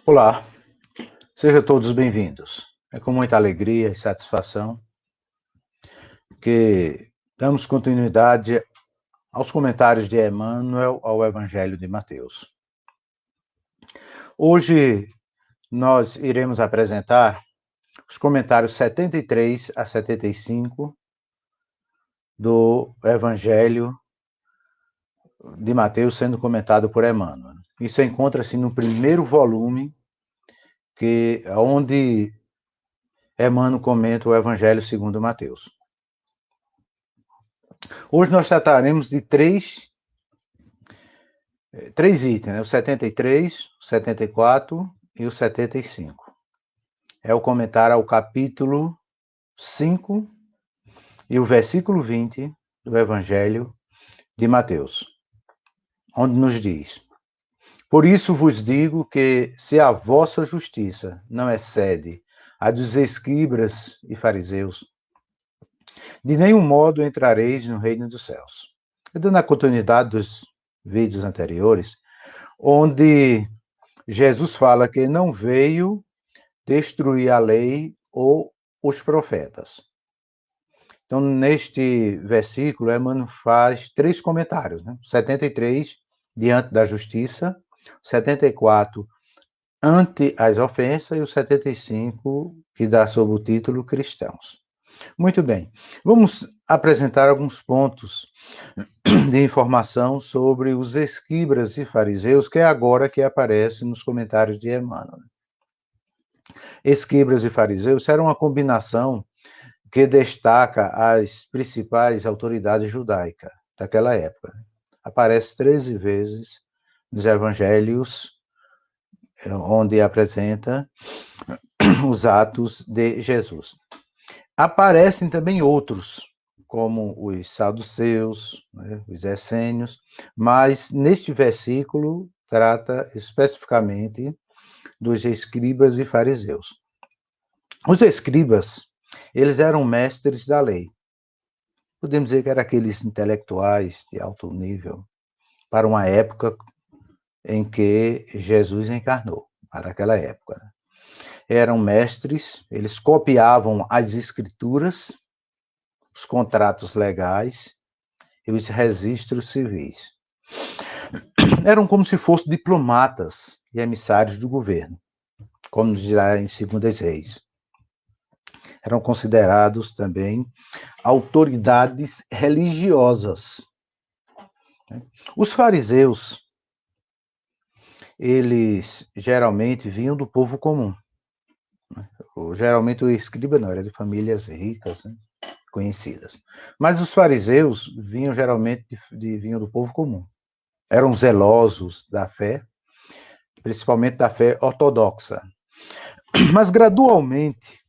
Olá, sejam todos bem-vindos. É com muita alegria e satisfação que damos continuidade aos comentários de Emmanuel ao Evangelho de Mateus. Hoje nós iremos apresentar os comentários 73 a 75 do Evangelho de Mateus, sendo comentado por Emmanuel. Isso encontra-se no primeiro volume, onde Emmanuel comenta o Evangelho segundo Mateus. Hoje nós trataremos de três itens, né? O 73, o 74 e o 75. É o comentário ao capítulo 5 e o versículo 20 do Evangelho de Mateus, onde nos diz: Por isso vos digo que, se a vossa justiça não excede a dos escribas e fariseus, de nenhum modo entrareis no reino dos céus. Dando a continuidade dos vídeos anteriores, onde Jesus fala que não veio destruir a lei ou os profetas. Então, neste versículo, Emmanuel faz três comentários, né? 73, diante da justiça, 74, ante as ofensas, e o 75, que dá sob o título Cristãos. Muito bem, vamos apresentar alguns pontos de informação sobre os escribas e fariseus, que é agora que aparece nos comentários de Emmanuel. Escribas e fariseus era uma combinação que destaca as principais autoridades judaicas daquela época. Aparece 13 vezes nos evangelhos, onde apresenta os atos de Jesus. Aparecem também outros, como os saduceus, né, os essênios, mas neste versículo trata especificamente dos escribas e fariseus. Os escribas, eles eram mestres da lei. Podemos dizer que eram aqueles intelectuais de alto nível para uma época em que Jesus encarnou, para aquela época. Eram mestres, eles copiavam as escrituras, os contratos legais e os registros civis. Eram como se fossem diplomatas e emissários do governo, como nos dirá em 2 Reis. Eram considerados também autoridades religiosas. Os fariseus, eles geralmente vinham do povo comum. Geralmente o escriba não, era de famílias ricas, né, conhecidas. Mas os fariseus vinham geralmente vinham do povo comum. Eram zelosos da fé, principalmente da fé ortodoxa. Mas gradualmente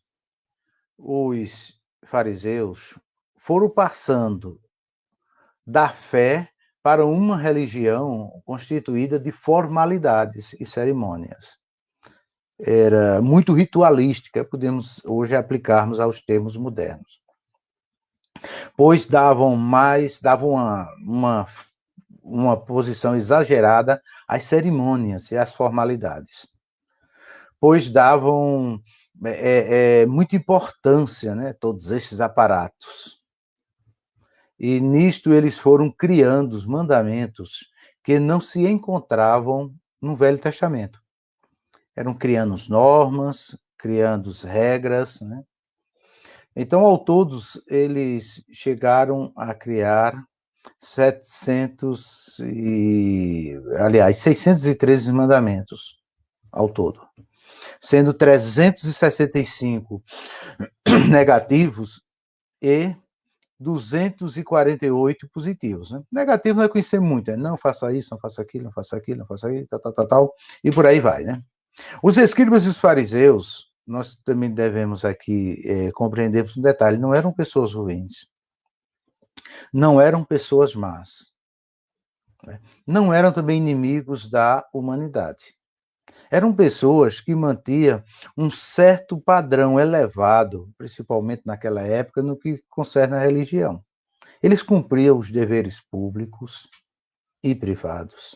os fariseus foram passando da fé para uma religião constituída de formalidades e cerimônias. Era muito ritualística, podemos hoje aplicarmos aos termos modernos. Pois davam uma posição exagerada às cerimônias e às formalidades. Pois davam muita importância, né, todos esses aparatos. E nisto eles foram criando os mandamentos que não se encontravam no Velho Testamento. Eram criando normas, criando regras, né? Então, ao todos, eles chegaram a criar 613 mandamentos ao todo, sendo 365 negativos e 248 positivos. Né? Negativo não é conhecer muito, né? Não faça isso, não faça aquilo, não faça aquilo, não faça aquilo, tal, e por aí vai, né? Os escribas e os fariseus, nós também devemos aqui compreendermos um detalhe, não eram pessoas ruins, não eram pessoas más, né? Não eram também inimigos da humanidade. Eram pessoas que mantinham um certo padrão elevado, principalmente naquela época, no que concerne à religião. Eles cumpriam os deveres públicos e privados,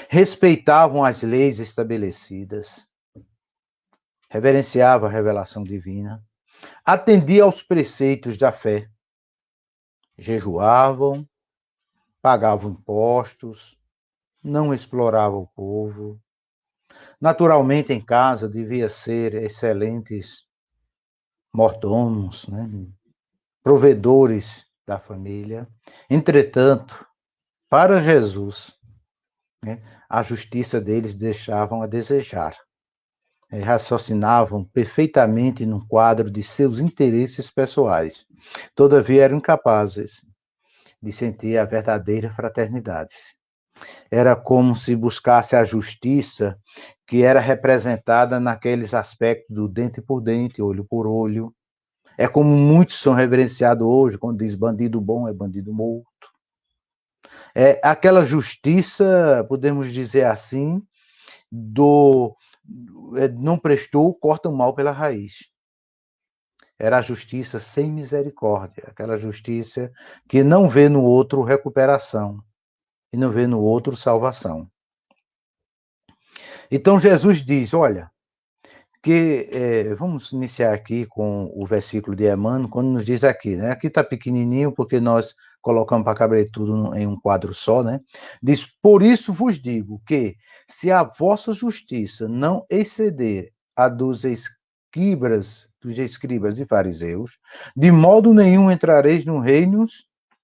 respeitavam as leis estabelecidas, reverenciava a revelação divina, atendia aos preceitos da fé, jejuavam, pagavam impostos, não explorava o povo. Naturalmente, em casa, devia ser excelentes mordomos, né? Provedores da família. Entretanto, para Jesus, né, a justiça deles deixavam a desejar. Raciocinavam perfeitamente no quadro de seus interesses pessoais. Todavia, eram incapazes de sentir a verdadeira fraternidade. Era como se buscasse a justiça que era representada naqueles aspectos do dente por dente, olho por olho. É como muitos são reverenciados hoje, quando diz bandido bom é bandido morto. É aquela justiça, podemos dizer assim, não prestou, corta o mal pela raiz. Era a justiça sem misericórdia, aquela justiça que não vê no outro recuperação e não vê no outro salvação. Então Jesus diz, olha, vamos iniciar aqui com o versículo de Emmanuel, quando nos diz aqui, né? Aqui está pequenininho, porque nós colocamos para caber tudo em um quadro só, né? Diz, por isso vos digo que, se a vossa justiça não exceder a dos escribas e fariseus, de modo nenhum entrareis no reino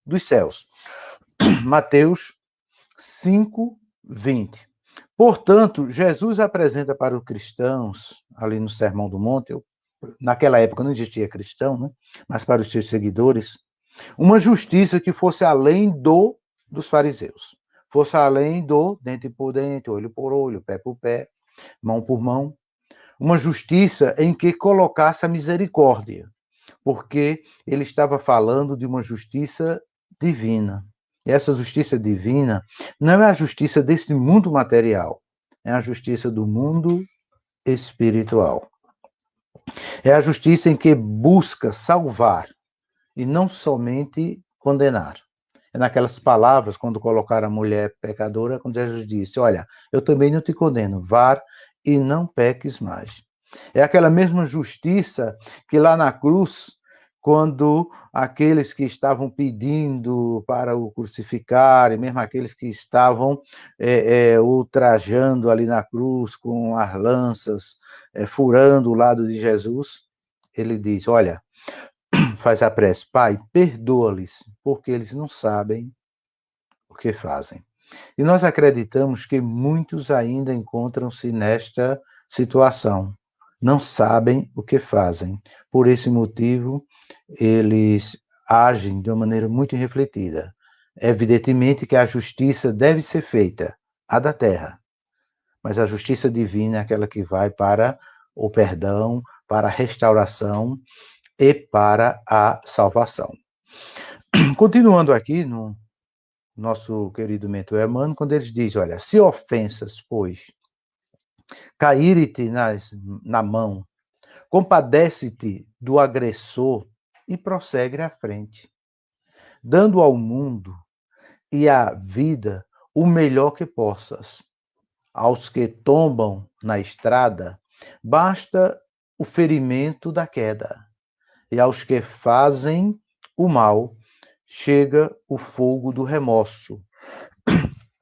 dos céus. Mateus 5, 20. Portanto, Jesus apresenta para os cristãos, ali no Sermão do Monte, naquela época não existia cristão, né? Mas para os seus seguidores, uma justiça que fosse além dos fariseus, fosse além do dente por dente, olho por olho, pé por pé, mão por mão, uma justiça em que colocasse a misericórdia, porque ele estava falando de uma justiça divina. E essa justiça divina não é a justiça desse mundo material, é a justiça do mundo espiritual. É a justiça em que busca salvar e não somente condenar. É naquelas palavras, quando colocaram a mulher pecadora, quando Jesus disse, olha, eu também não te condeno, vá e não peques mais. É aquela mesma justiça que lá na cruz, quando aqueles que estavam pedindo para o crucificar, e mesmo aqueles que estavam ultrajando ali na cruz com as lanças, furando o lado de Jesus, ele diz, olha, faz a prece, Pai, perdoa-lhes, porque eles não sabem o que fazem. E nós acreditamos que muitos ainda encontram-se nesta situação, não sabem o que fazem. Por esse motivo, eles agem de uma maneira muito irrefletida. Evidentemente que a justiça deve ser feita, a da terra, mas a justiça divina é aquela que vai para o perdão, para a restauração e para a salvação. Continuando aqui no nosso querido mentor Emmanuel, quando eles dizem, olha, se ofensas, pois, caírem-te na mão, compadece-te do agressor e prossegue à frente, dando ao mundo e à vida o melhor que possas. Aos que tombam na estrada, basta o ferimento da queda, e aos que fazem o mal, chega o fogo do remorso,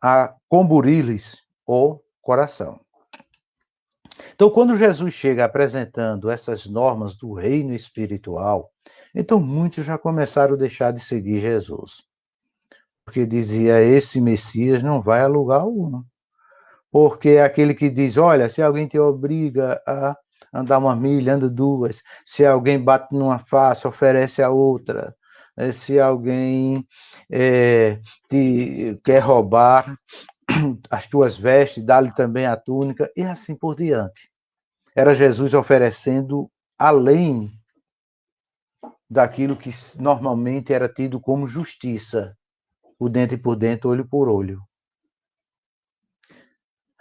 a comburir-lhes o coração. Então, quando Jesus chega apresentando essas normas do reino espiritual, então muitos já começaram a deixar de seguir Jesus. Porque dizia, esse Messias não vai a lugar algum. Porque é aquele que diz, olha, se alguém te obriga a andar 1 milha, anda 2. Se alguém bate numa face, oferece a outra. Se alguém te quer roubar as tuas vestes, dá-lhe também a túnica, e assim por diante. Era Jesus oferecendo além daquilo que normalmente era tido como justiça, o dente por dente, olho por olho.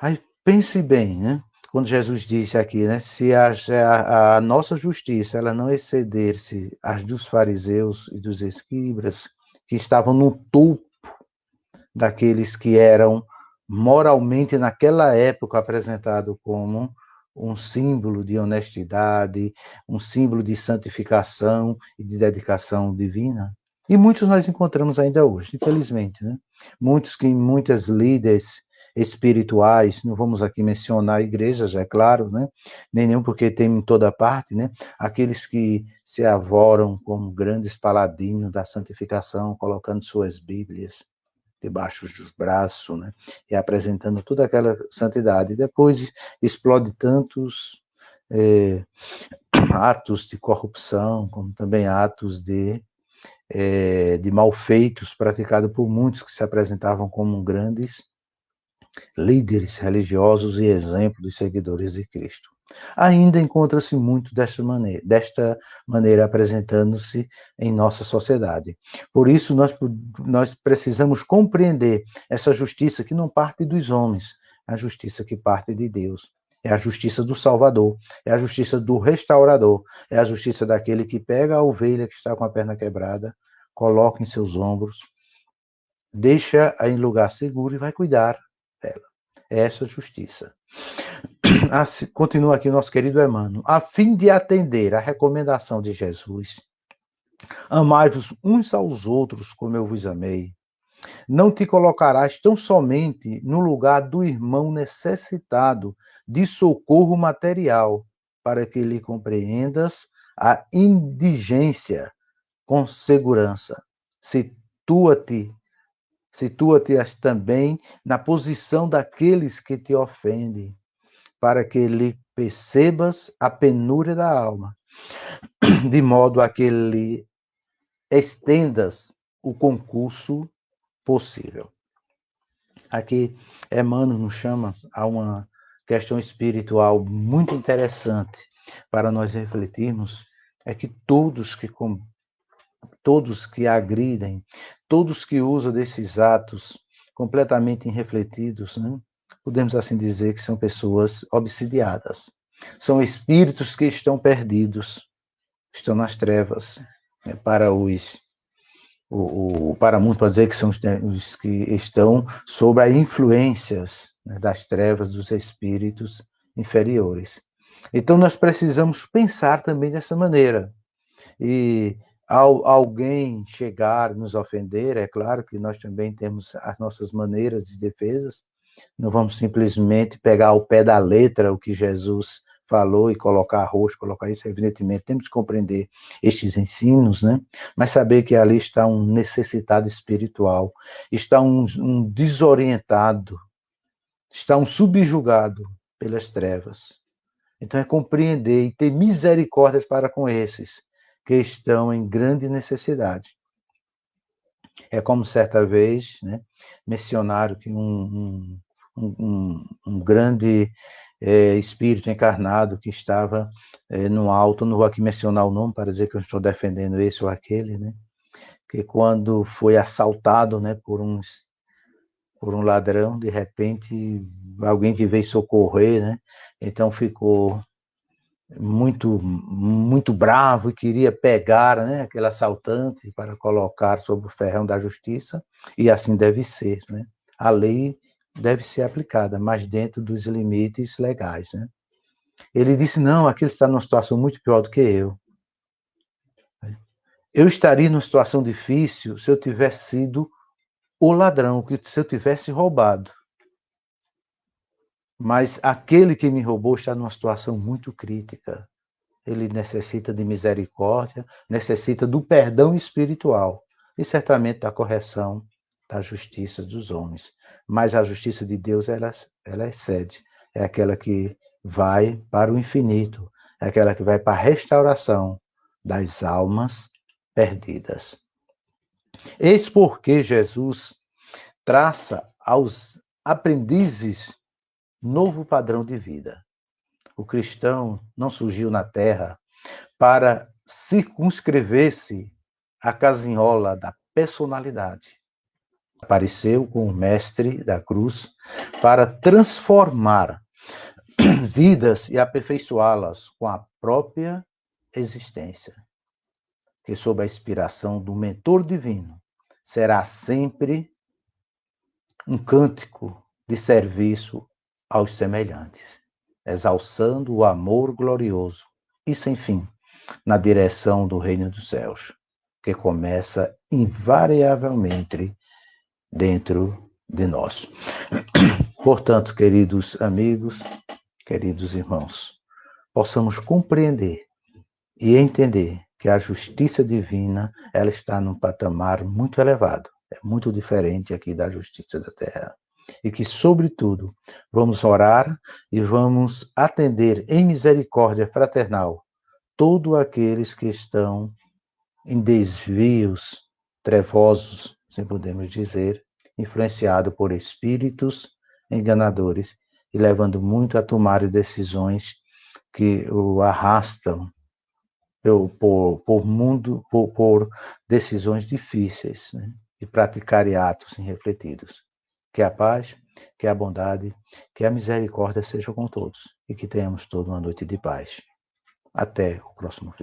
Aí pense bem, né? Quando Jesus disse aqui, né? Se a nossa justiça ela não exceder-se as dos fariseus e dos escribas, que estavam no topo daqueles que eram moralmente naquela época apresentados como um símbolo de honestidade, um símbolo de santificação e de dedicação divina. E muitos nós encontramos ainda hoje, infelizmente, né? Muitas líderes espirituais, não vamos aqui mencionar igrejas, é claro, né? Nenhum, porque tem em toda parte, né? Aqueles que se avoram como grandes paladinos da santificação, colocando suas Bíblias debaixo dos braços, né? E apresentando toda aquela santidade. Depois explode tantos atos de corrupção, como também atos de malfeitos praticados por muitos que se apresentavam como grandes líderes religiosos e exemplo dos seguidores de Cristo. Ainda encontra-se muito desta maneira apresentando-se em nossa sociedade. Por isso, nós precisamos compreender essa justiça que não parte dos homens, a justiça que parte de Deus. É a justiça do Salvador, é a justiça do restaurador, é a justiça daquele que pega a ovelha que está com a perna quebrada, coloca em seus ombros, deixa-a em lugar seguro e vai cuidar dela. É essa justiça. Continua aqui o nosso querido Emmanuel. A fim de atender à recomendação de Jesus, amai-vos uns aos outros como eu vos amei. Não te colocarás tão somente no lugar do irmão necessitado de socorro material, para que lhe compreendas a indigência com segurança. Situa-te também na posição daqueles que te ofendem, para que lhe percebas a penúria da alma, de modo a que lhe estendas o concurso possível. Aqui, Emmanuel nos chama a uma questão espiritual muito interessante para nós refletirmos, é que todos que agridem, todos que usam desses atos completamente irrefletidos, né? Podemos assim dizer que são pessoas obsidiadas. São espíritos que estão perdidos, estão nas trevas. Né? Para muitos, pode dizer que são os que estão sob as influências, né, das trevas dos espíritos inferiores. Então, nós precisamos pensar também dessa maneira. E ao alguém chegar, nos ofender, é claro que nós também temos as nossas maneiras de defesas, não vamos simplesmente pegar ao pé da letra o que Jesus falou e colocar roxo, colocar isso, evidentemente, temos que compreender estes ensinos, né? Mas saber que ali está um necessitado espiritual, está um desorientado, está um subjugado pelas trevas. Então é compreender e ter misericórdia para com esses que estão em grande necessidade. É como certa vez, né, mencionaram que um grande espírito encarnado que estava no alto, não vou aqui mencionar o nome para dizer que eu estou defendendo esse ou aquele, né, que quando foi assaltado, né, por um ladrão, de repente alguém que veio socorrer, né, então ficou muito bravo e queria pegar, né, aquele assaltante para colocar sob o ferrão da justiça, e assim deve ser, né? A lei deve ser aplicada, mas dentro dos limites legais, né? Ele disse, não, aquele está numa situação muito pior do que eu. Eu estaria numa situação difícil se eu tivesse sido o ladrão, se eu tivesse roubado. Mas aquele que me roubou está numa situação muito crítica. Ele necessita de misericórdia, necessita do perdão espiritual e certamente da correção da justiça dos homens. Mas a justiça de Deus, ela excede. É aquela que vai para o infinito, é aquela que vai para a restauração das almas perdidas. Eis porque Jesus traça aos aprendizes novo padrão de vida. O cristão não surgiu na terra para circunscrever-se à casinhola da personalidade. Apareceu com o mestre da cruz para transformar vidas e aperfeiçoá-las com a própria existência, que sob a inspiração do mentor divino será sempre um cântico de serviço aos semelhantes. exalçando o amor glorioso e sem fim na direção do reino dos céus, que começa invariavelmente dentro de nós. Portanto, queridos amigos, queridos irmãos, possamos compreender e entender que a justiça divina, ela está num patamar muito elevado, é muito diferente aqui da justiça da terra. E que, sobretudo, vamos orar e vamos atender em misericórdia fraternal todos aqueles que estão em desvios trevosos, se podemos dizer, influenciados por espíritos enganadores e levando muito a tomar decisões que o arrastam por decisões difíceis, né? E praticarem atos irrefletidos. Que a paz, que a bondade, que a misericórdia sejam com todos e que tenhamos toda uma noite de paz. Até o próximo vídeo.